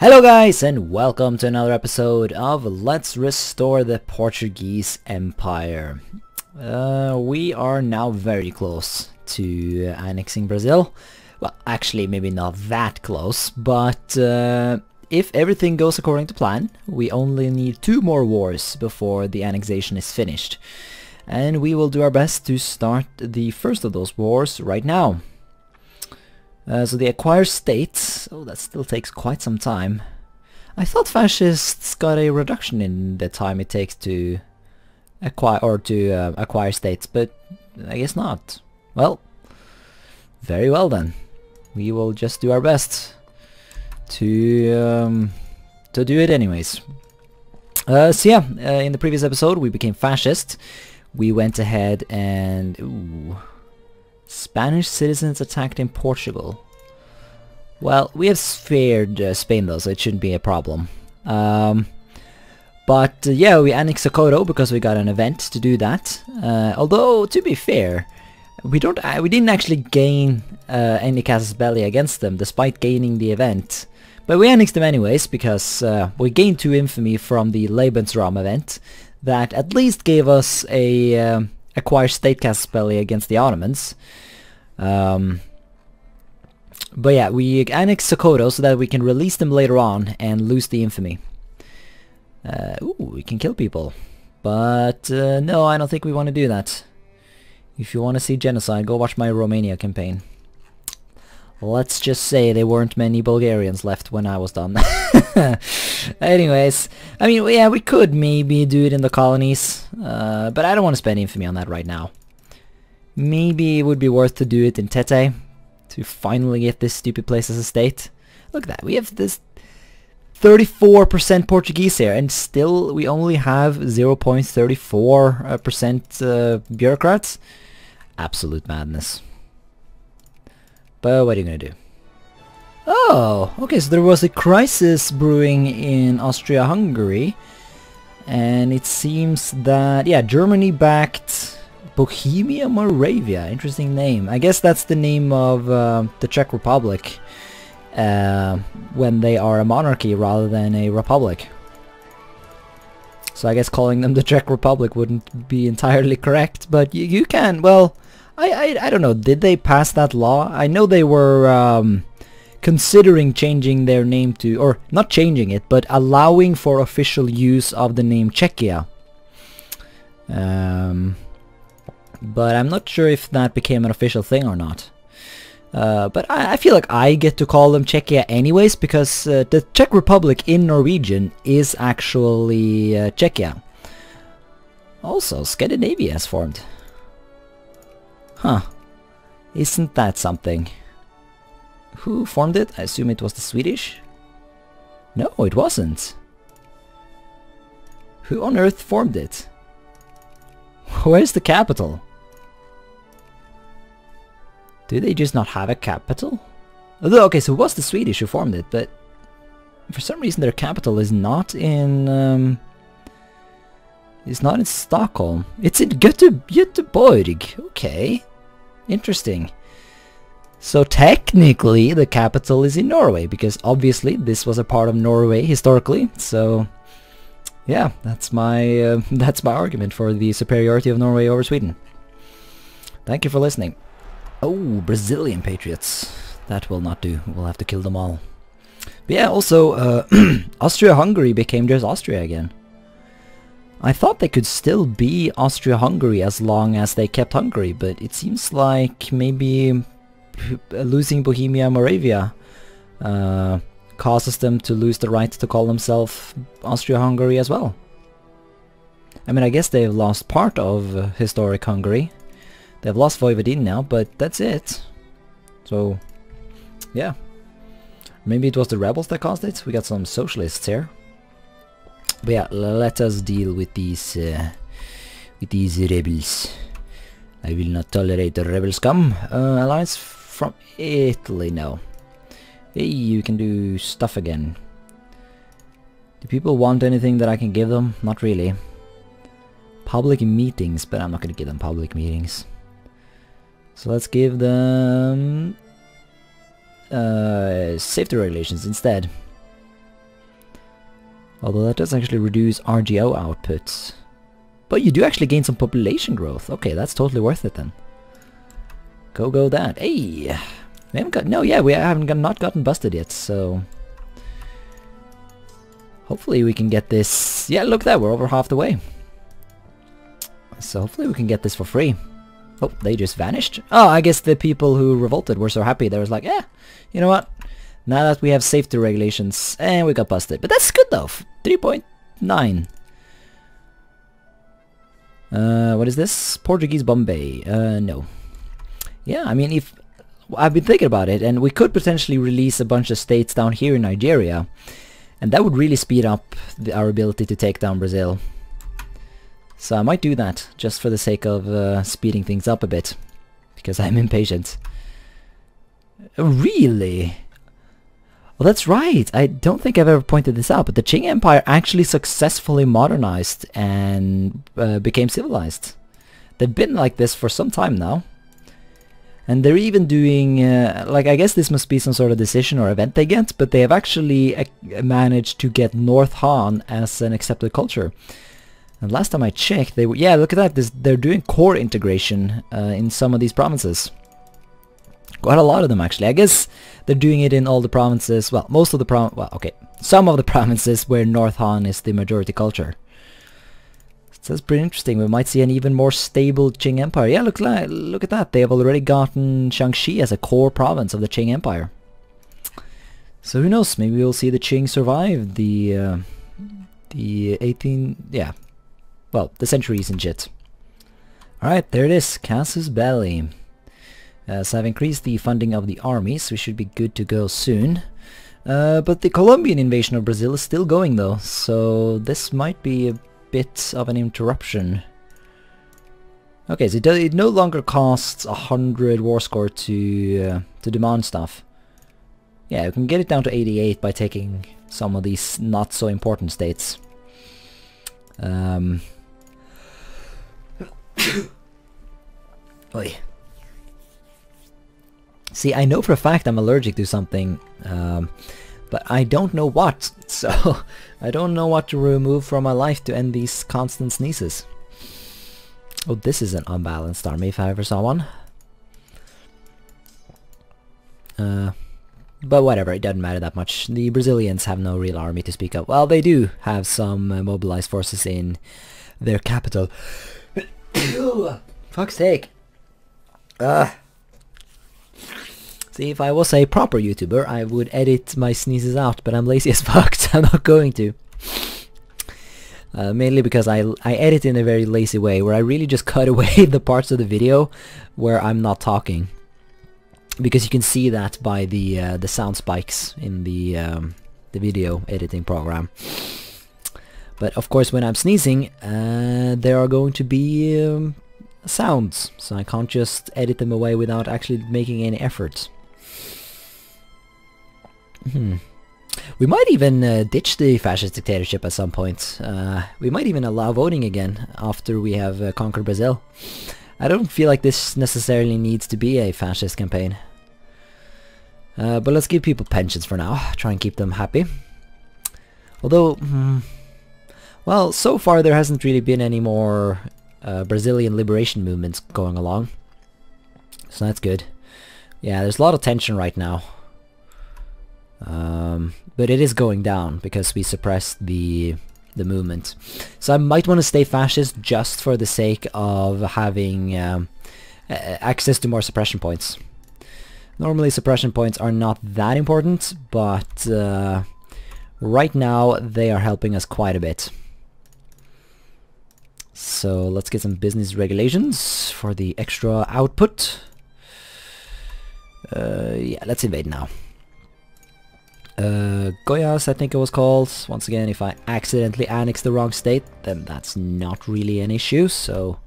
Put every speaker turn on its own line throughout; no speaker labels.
Hello guys and welcome to another episode of Let's Restore the Portuguese Empire. We are now very close to annexing Brazil. Well, actually maybe not that close, but if everything goes according to plan, we only need 2 more wars before the annexation is finished. And we will do our best to start the first of those wars right now. So the acquire states, oh, that still takes quite some time. I thought fascists got a reduction in the time it takes to acquire states, but I guess not. Well, very well then. We will just do our best to do it anyways. So yeah, in the previous episode we became fascist. We went ahead and Spanish citizens attacked in Portugal. Well, we have spared Spain though, so it shouldn't be a problem. But yeah, we annexed Socorro because we got an event to do that. Although, to be fair, we didn't actually gain any casus belli against them, despite gaining the event. But we annexed them anyways because we gained 2 infamy from the Lebensraum event that at least gave us a acquire state casus belli against the Ottomans. But yeah, we annexed Socorro so that we can release them later on and lose the infamy. We can kill people. But no, I don't think we want to do that. If you want to see genocide, go watch my Romania campaign. Let's just say there weren't many Bulgarians left when I was done. Anyways, I mean, yeah, we could maybe do it in the colonies, but I don't want to spend infamy on that right now. Maybe it would be worth to do it in Tete, to finally get this stupid place as a state. Look at that, we have this 34% Portuguese here, and still we only have 0.34% bureaucrats. Absolute madness. But what are you gonna do? Oh, okay, so there was a crisis brewing in Austria Hungary, and it seems that, yeah, Germany backed Bohemia Moravia. Interesting name. I guess that's the name of the Czech Republic when they are a monarchy rather than a republic. So I guess calling them the Czech Republic wouldn't be entirely correct, but you can, well, I don't know, did they pass that law? I know they were considering changing their name to, or not changing it, but allowing for official use of the name Czechia. But I'm not sure if that became an official thing or not. But I feel like I get to call them Czechia anyways, because the Czech Republic in Norwegian is actually Czechia. Also, Scandinavia has formed. Huh. Isn't that something? Who formed it? I assume it was the Swedish? No, it wasn't. Who on earth formed it? Where's the capital? Do they just not have a capital? Although, okay, so it was the Swedish who formed it, but for some reason their capital is not in Stockholm. It's in Göteborg. Okay. Interesting. So technically the capital is in Norway, because obviously this was a part of Norway historically. So yeah, that's my argument for the superiority of Norway over Sweden. Thank you for listening. Oh, Brazilian patriots. That will not do. We'll have to kill them all. But yeah, also Austria Hungary became just Austria again. I thought they could still be Austria Hungary as long as they kept Hungary, but it seems like maybe losing Bohemia Moravia causes them to lose the right to call themselves Austria Hungary as well. I mean, I guess they've lost part of historic Hungary. They've lost Vojvodina now, but that's it. So, yeah. Maybe it was the rebels that caused it? We got some socialists here. But yeah, let us deal with these rebels. I will not tolerate the rebel scum. Alliance from Italy, no. Hey, you can do stuff again. Do people want anything that I can give them? Not really. Public meetings, but I'm not gonna give them public meetings. So let's give them safety regulations instead. Although that does actually reduce RGO output. But you do actually gain some population growth. Okay, that's totally worth it then. Go that. Hey! We haven't got... No, yeah, we haven't not gotten busted yet, so... Hopefully we can get this... Yeah, look at that, we're over half the way. So hopefully we can get this for free. Oh, they just vanished? Oh, I guess the people who revolted were so happy. They was like, yeah, you know what? Now that we have safety regulations, and we got busted. But that's good though. 3.9. What is this? Portuguese Bombay. No. Yeah, I mean, if... I've been thinking about it, and we could potentially release a bunch of states down here in Nigeria. And that would really speed up our ability to take down Brazil. So I might do that, just for the sake of speeding things up a bit. Because I'm impatient. Really? Well, that's right. I don't think I've ever pointed this out, but the Qing Empire actually successfully modernized and became civilized. They've been like this for some time now. And they're even doing, like, I guess this must be some sort of decision or event they get, but they have actually managed to get North Han as an accepted culture. And last time I checked, they were, yeah, look at that, they're doing core integration in some of these provinces. Quite a lot of them, actually. I guess they're doing it in all the provinces, well, most of the well, okay, some of the provinces where North Han is the majority culture. So that's pretty interesting. We might see an even more stable Qing Empire. Yeah, look at that. They have already gotten Shaanxi as a core province of the Qing Empire. So who knows? Maybe we'll see the Qing survive the 18... yeah. Well, the centuries and shit. Alright, there it is. Casus Belli. So I've increased the funding of the armies. We should be good to go soon. But the Colombian invasion of Brazil is still going though. So this might be a bit of an interruption. Okay, so it no longer costs 100 war score to demand stuff. Yeah, we can get it down to 88 by taking some of these not so important states. Oy. See, I know for a fact I'm allergic to something, but I don't know what, so I don't know what to remove from my life to end these constant sneezes. Oh, this is an unbalanced army if I ever saw one. But whatever, it doesn't matter that much. The Brazilians have no real army to speak of. Well, they do have some mobilized forces in their capital. Fuck's sake. See, if I was a proper YouTuber, I would edit my sneezes out, but I'm lazy as fuck, so I'm not going to. Mainly because I edit in a very lazy way, where I really just cut away the parts of the video where I'm not talking. Because you can see that by the sound spikes in the video editing program. But of course when I'm sneezing, there are going to be sounds, so I can't just edit them away without actually making any effort. We might even ditch the fascist dictatorship at some point. We might even allow voting again after we have conquered Brazil. I don't feel like this necessarily needs to be a fascist campaign. But let's give people pensions for now, try and keep them happy. Although, well, so far there hasn't really been any more Brazilian liberation movements going along. So that's good. Yeah, there's a lot of tension right now. But it is going down because we suppressed the movement. So I might want to stay fascist just for the sake of having access to more suppression points. Normally suppression points are not that important, but right now they are helping us quite a bit. So let's get some business regulations for the extra output. Yeah, let's invade now. Goiás, I think it was called. Once again, if I accidentally annex the wrong state, then that's not really an issue, so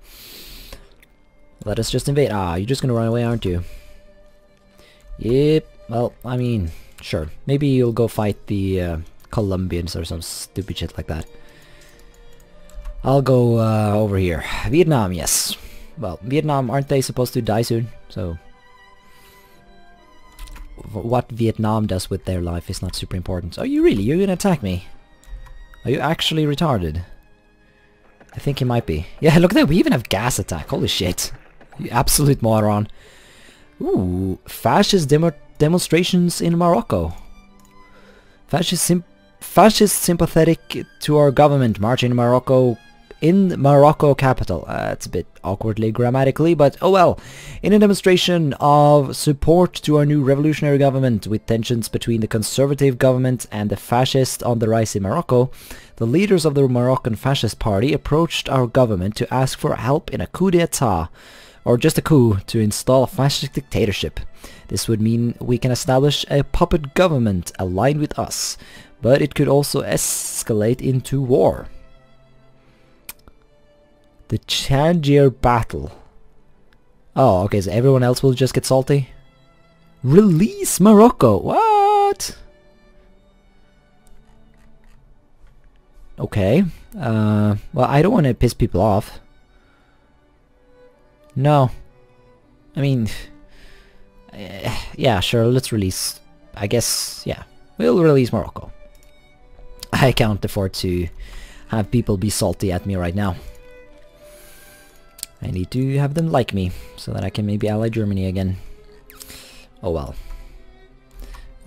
let us just invade. Ah, you're just gonna run away, aren't you? Yep, well, I mean, sure. Maybe you'll go fight the Colombians or some stupid shit like that. I'll go over here. Vietnam, yes. Well, Vietnam, aren't they supposed to die soon? So what Vietnam does with their life is not super important. Oh, you're gonna attack me? Are you actually retarded? I think he might be. Yeah, look at that, we even have gas attack. Holy shit. You absolute moron. Ooh, fascist demonstrations in Morocco. Fascist sympathetic to our government marching in Morocco capital. It's a bit awkwardly grammatically, but oh well. In a demonstration of support to our new revolutionary government, with tensions between the conservative government and the fascist on the rise in Morocco, the leaders of the Moroccan Fascist Party approached our government to ask for help in a coup d'etat, or just a coup, to install a fascist dictatorship. This would mean we can establish a puppet government aligned with us, but it could also escalate into war. The Tangier battle. Oh, okay, so everyone else will just get salty? Release Morocco! What? Okay. Well, I don't want to piss people off. No. I mean... yeah, sure, let's release... I guess, yeah. We'll release Morocco. I can't afford to have people be salty at me right now. I need to have them like me, so that I can maybe ally Germany again. Oh well.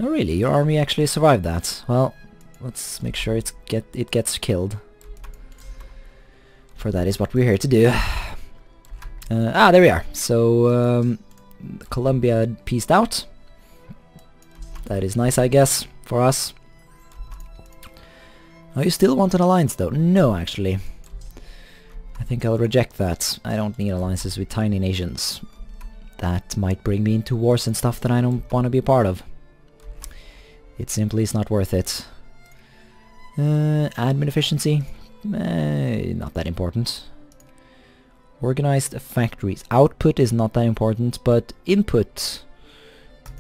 Oh really? Your army actually survived that? Well, let's make sure it gets killed. For that is what we're here to do. There we are. So, Colombia peaced out. That is nice, I guess, for us. Oh, you still want an alliance though? No, actually. I think I'll reject that. I don't need alliances with tiny nations. That might bring me into wars and stuff that I don't want to be a part of. It simply is not worth it. Admin efficiency? Not that important. Organized factories. Output is not that important, but input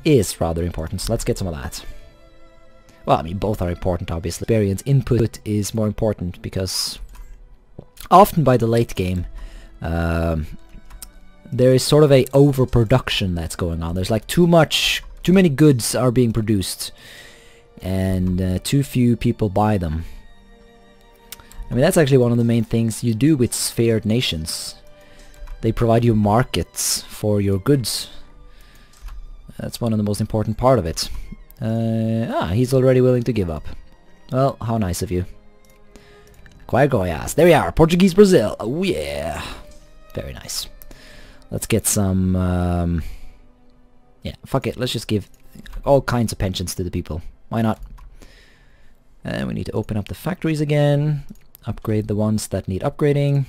is rather important. So let's get some of that. Well, I mean, both are important, obviously. Experience input is more important because often by the late game, there is sort of a overproduction that's going on. There's like too many goods are being produced, and too few people buy them. I mean, that's actually one of the main things you do with sphered nations. They provide you markets for your goods. That's one of the most important part of it. He's already willing to give up. Well, how nice of you. Quagoyas. There we are. Portuguese Brazil. Oh yeah. Very nice. Let's get some... yeah, fuck it. Let's just give all kinds of pensions to the people. Why not? And we need to open up the factories again. Upgrade the ones that need upgrading.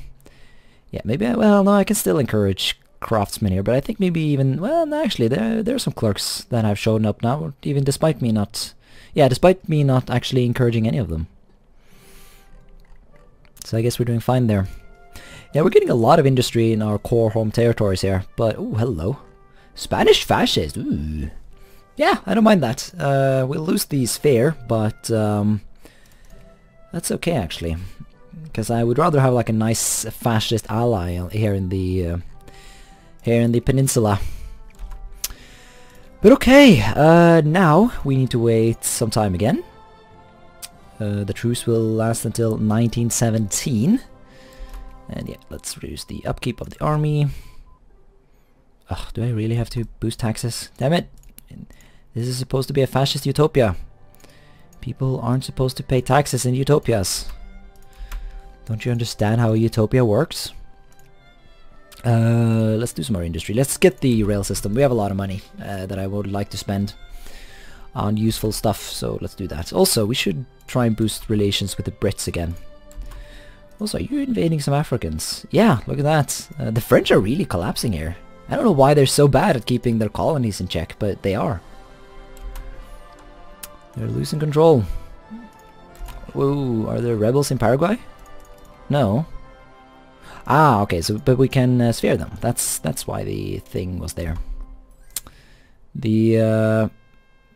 Yeah, maybe well, no, I can still encourage craftsmen here, but I think maybe even... Well, no, actually, there are some clerks that have shown up now, even despite me not... Yeah, despite me not actually encouraging any of them. So I guess we're doing fine there. Yeah, we're getting a lot of industry in our core home territories here, but... Oh, hello. Spanish fascist, ooh. Yeah, I don't mind that. We'll lose the sphere, but... that's okay, actually. Because I would rather have like a nice fascist ally here in the peninsula. But okay, now we need to wait some time again. The truce will last until 1917. And yeah, let's reduce the upkeep of the army. Ugh, do I really have to boost taxes? Damn it! This is supposed to be a fascist utopia. People aren't supposed to pay taxes in utopias. Don't you understand how a utopia works? Let's do some more industry. Let's get the rail system. We have a lot of money that I would like to spend on useful stuff, so let's do that. Also, we should try and boost relations with the Brits again. Also, are you invading some Africans? Yeah, look at that. The French are really collapsing here. I don't know why they're so bad at keeping their colonies in check, but they are. They're losing control. Whoa, are there rebels in Paraguay? No. Ah, okay, so but we can sphere them. That's why the thing was there. The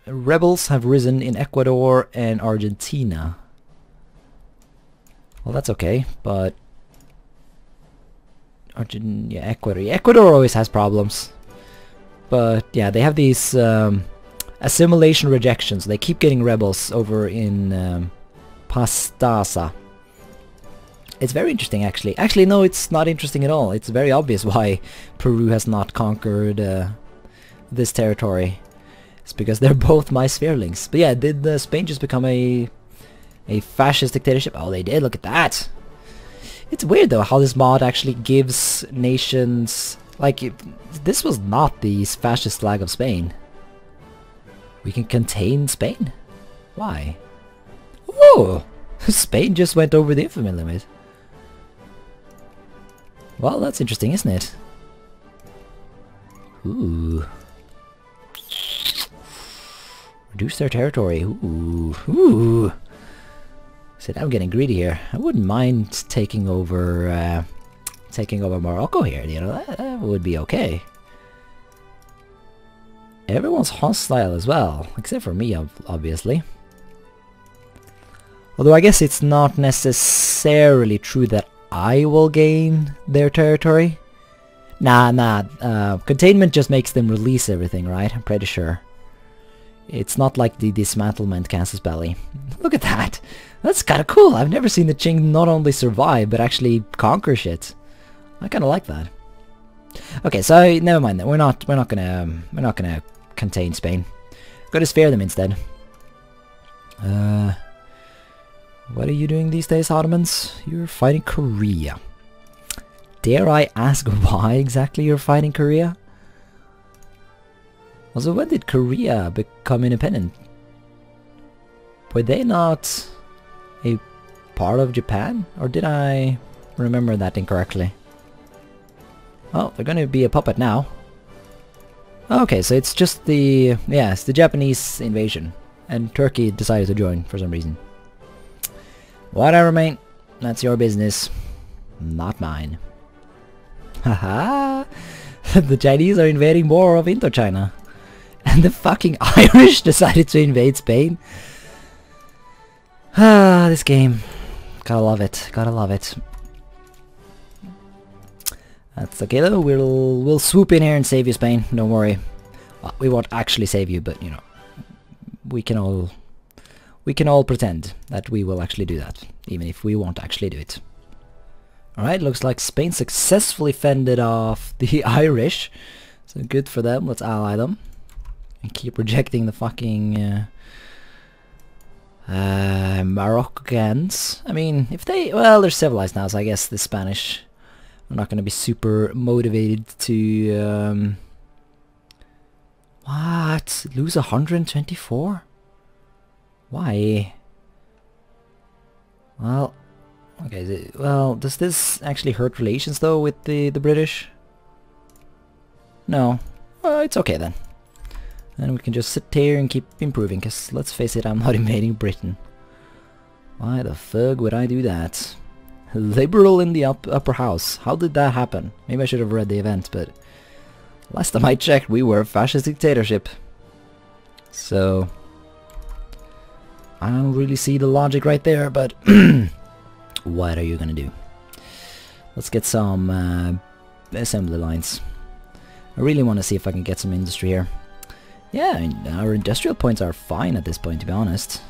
rebels have risen in Ecuador and Argentina. Well, that's okay, but Ecuador always has problems. But yeah, they have these assimilation rejections. They keep getting rebels over in Pastasa. It's very interesting, actually. Actually, no, it's not interesting at all. It's very obvious why Peru has not conquered this territory. It's because they're both my spherelings. But yeah, did Spain just become a fascist dictatorship? Oh, they did. Look at that. It's weird though how this mod actually gives nations, like, this was not the fascist flag of Spain. We can contain Spain? Why? Whoa! Spain just went over the infamy limit. Well, that's interesting, isn't it? Ooh. Reduce their territory. Ooh. Ooh. Said I'm getting greedy here. I wouldn't mind taking over Morocco here, you know, that would be okay. Everyone's hostile as well, except for me, obviously. Although I guess it's not necessarily true that I will gain their territory. Nah, containment just makes them release everything, right? I'm pretty sure. It's not like the dismantlement casus belli. Look at that! That's kinda cool! I've never seen the Qing not only survive, but actually conquer shit. I kinda like that. Okay, so never mind that. We're not gonna contain Spain. Gotta spare them instead. What are you doing these days, Ottomans? You're fighting Korea. Dare I ask why exactly you're fighting Korea? Also, when did Korea become independent? Were they not a part of Japan? Or did I remember that incorrectly? Oh, they're gonna be a puppet now. Okay, so it's just the... yeah, it's the Japanese invasion. And Turkey decided to join for some reason. Whatever, mate. That's your business. Not mine. Haha! The Chinese are invading more of Indochina. And the fucking Irish decided to invade Spain. Ah, this game. Gotta love it. Gotta love it. That's okay though. We'll swoop in here and save you, Spain. Don't worry. Well, we won't actually save you, but you know, we can all pretend that we will actually do that, even if we won't actually do it. Alright, looks like Spain successfully fended off the Irish. So good for them. Let's ally them. And keep rejecting the fucking Moroccans. I mean, if they... well, they're civilized now, so I guess the Spanish are not going to be super motivated to... what? Lose 124? Why? Well... okay, well, does this actually hurt relations though with the British? No. Well, it's okay then. And we can just sit here and keep improving, because let's face it, I'm not invading Britain. Why the fuck would I do that? Liberal in the upper house. How did that happen? Maybe I should have read the event, but last time I checked, we were a fascist dictatorship. So I don't really see the logic right there, but what are you gonna do? Let's get some assembly lines. I really want to see if I can get some industry here. Yeah, I mean, our industrial points are fine at this point, to be honest.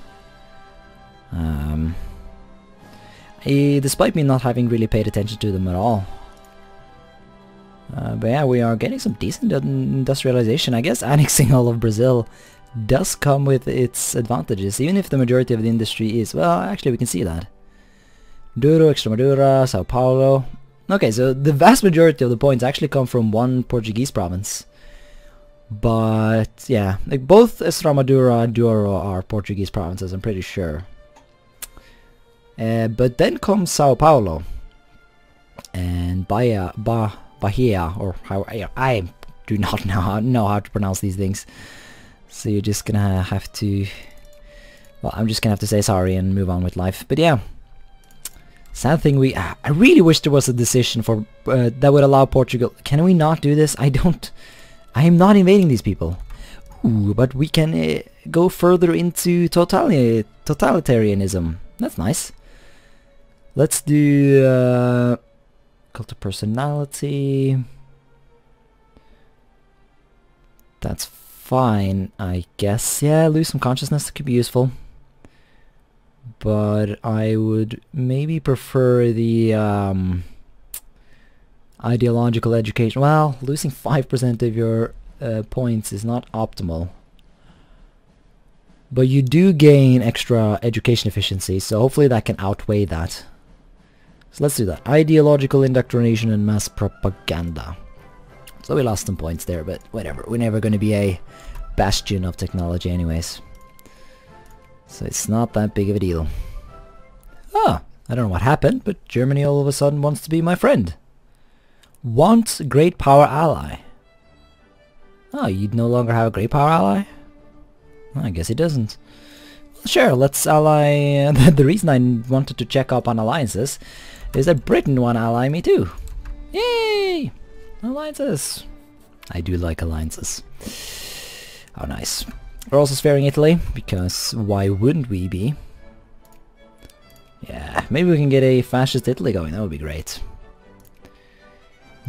Despite me not having really paid attention to them at all. But yeah, we are getting some decent industrialization. I guess annexing all of Brazil does come with its advantages, even if the majority of the industry is... well, actually we can see that. Douro, Extremadura, Sao Paulo. Okay, so the vast majority of the points actually come from one Portuguese province. But yeah, like both Extremadura and Douro are Portuguese provinces, I'm pretty sure. But then comes Sao Paulo and Bahia, or how I do not know how to pronounce these things. So you're just gonna have to... well, I'm just gonna have to say sorry and move on with life. But yeah. Sad thing, I really wish there was a decision for that would allow Portugal. Can we not do this? I am not invading these people. Ooh, but we can go further into totalitarianism. That's nice. Let's do cult of personality. That's fine, I guess. Yeah, lose some consciousness, that could be useful. but I would maybe prefer the ideological education. Well, losing 5% of your points is not optimal. But you do gain extra education efficiency, so hopefully that can outweigh that. So let's do that. Ideological indoctrination and mass propaganda. So we lost some points there, but whatever. We're never going to be a bastion of technology anyways. So it's not that big of a deal. Ah, I don't know what happened, but Germany all of a sudden wants to be my friend. Wants great power ally. Oh, you no longer have a great power ally? I guess it doesn't. Well, sure, let's ally... the reason I wanted to check up on alliances is that Britain want to ally me too. Yay! Alliances. I do like alliances. Oh, nice. We're also sparing Italy, because why wouldn't we be? Yeah, maybe we can get a fascist Italy going, that would be great.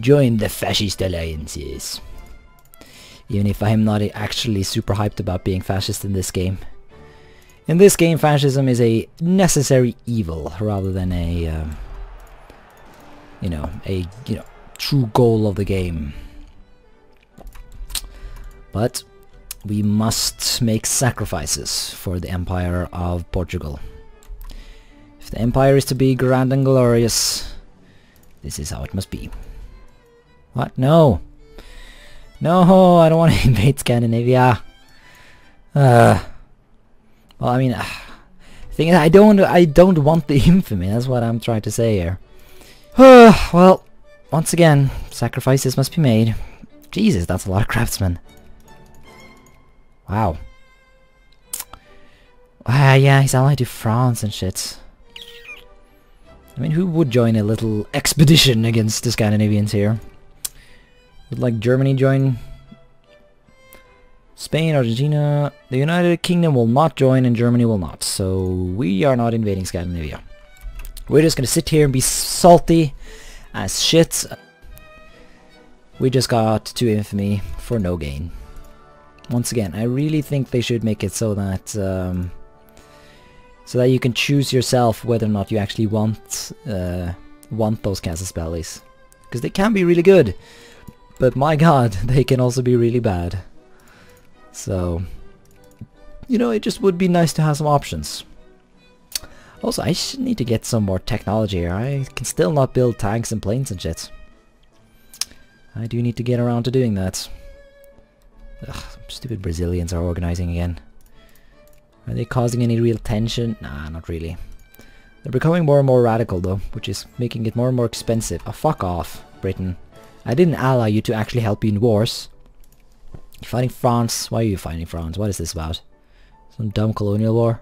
Join the fascist alliances. Even if I'm not actually super hyped about being fascist in this game. In this game, fascism is a necessary evil rather than a, true goal of the game. But we must make sacrifices for the Empire of Portugal. If the Empire is to be grand and glorious, this is how it must be. What? No! No, I don't want to invade Scandinavia. Well, I mean, thing is, I don't want the infamy. That's what I'm trying to say here. Well, once again, sacrifices must be made. Jesus, that's a lot of craftsmen. Wow. Yeah, he's allied to France and shit. I mean, who would join a little expedition against the Scandinavians here? Would like Germany join? Spain, Argentina, the United Kingdom will not join and Germany will not. So we are not invading Scandinavia. We're just gonna sit here and be salty as shit. We just got 2 infamy for no gain. Once again, I really think they should make it so that you can choose yourself whether or not you actually want those casus bellis, because they can be really good. But my god, they can also be really bad. So, you know, it just would be nice to have some options. Also, I should need to get some more technology here. I can still not build tanks and planes and shit. I do need to get around to doing that. Ugh, stupid Brazilians are organizing again. Are they causing any real tension? Nah, not really. They're becoming more and more radical though, which is making it more and more expensive. Oh, fuck off, Britain. I didn't ally you to actually help you in wars. You're fighting France. Why are you fighting France? What is this about? Some dumb colonial war?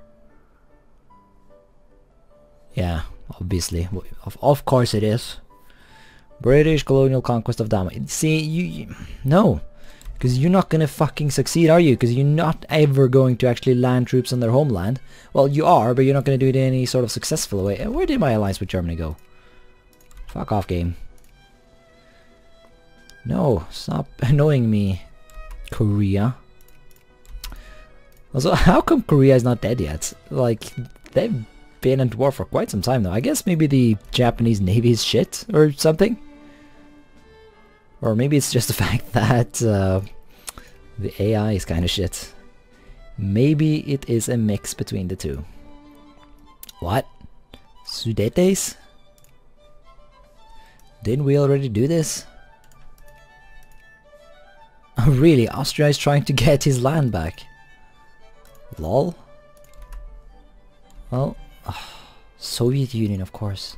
Yeah, obviously. Of course it is. British colonial conquest of Dama. See, no. Because you're not gonna fucking succeed, are you? Because you're not ever going to actually land troops on their homeland. Well, you are, but you're not gonna do it in any sort of successful way. Where did my alliance with Germany go? Fuck off, game. No, stop annoying me, Korea. Also, how come Korea is not dead yet? Like, they've been at war for quite some time now. I guess maybe the Japanese Navy is shit or something? Or maybe it's just the fact that the AI is kind of shit. Maybe it is a mix between the two. What? Sudetes? Didn't we already do this? Oh really? Austria is trying to get his land back. Lol. Well, Soviet Union, of course.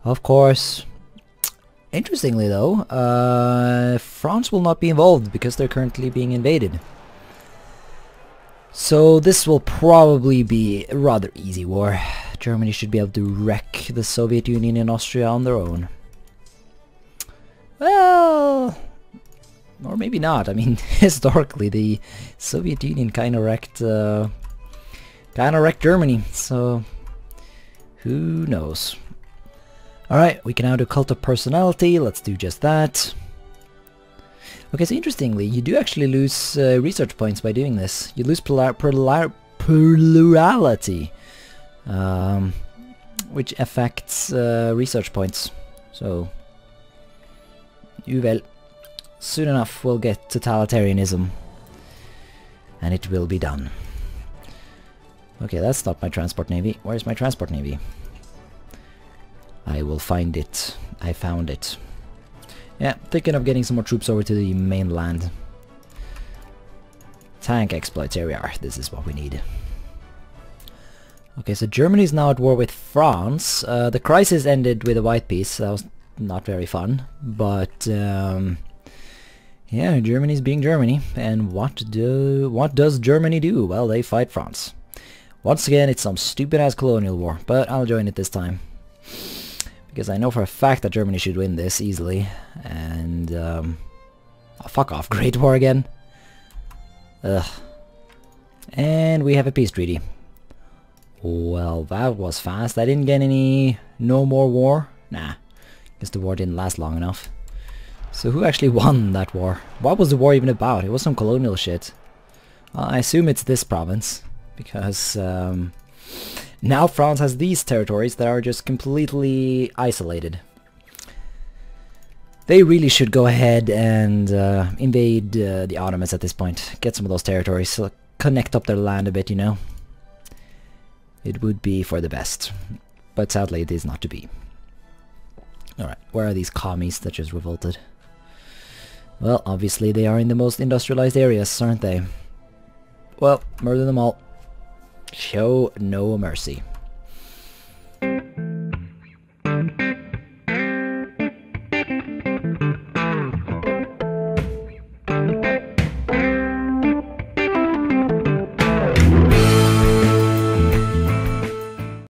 Of course. Interestingly though, France will not be involved because they're currently being invaded. So this will probably be a rather easy war. Germany should be able to wreck the Soviet Union and Austria on their own. Well... or maybe not. I mean, historically, the Soviet Union kind of wrecked Germany. So, who knows? All right, we can now do cult of personality. Let's do just that. Okay, so interestingly, you do actually lose research points by doing this. You lose plurality. which affects research points. So, well, soon enough we'll get totalitarianism, and it will be done. Okay, that's not my transport navy. Where's my transport navy? I will find it. I found it. Yeah, thinking of getting some more troops over to the mainland. Tank exploits, here we are. This is what we need. Okay, so Germany is now at war with France. The crisis ended with a white peace. That was not very fun. But, yeah, Germany's being Germany. And what does Germany do? Well, they fight France. Once again, it's some stupid-ass colonial war. But I'll join it this time. Because I know for a fact that Germany should win this easily. And, oh, fuck off. Great War again. Ugh. And we have a peace treaty. Well, that was fast. I didn't get any no more war. Nah, guess the war didn't last long enough. So who actually won that war? What was the war even about? It was some colonial shit. I assume it's this province, because now France has these territories that are just completely isolated. They really should go ahead and invade the Ottomans at this point. Get some of those territories, so connect up their land a bit, you know. It would be for the best. But sadly it is not to be. Alright, where are these commies that just revolted? Well, obviously they are in the most industrialized areas, aren't they? Well, murder them all. Show no mercy.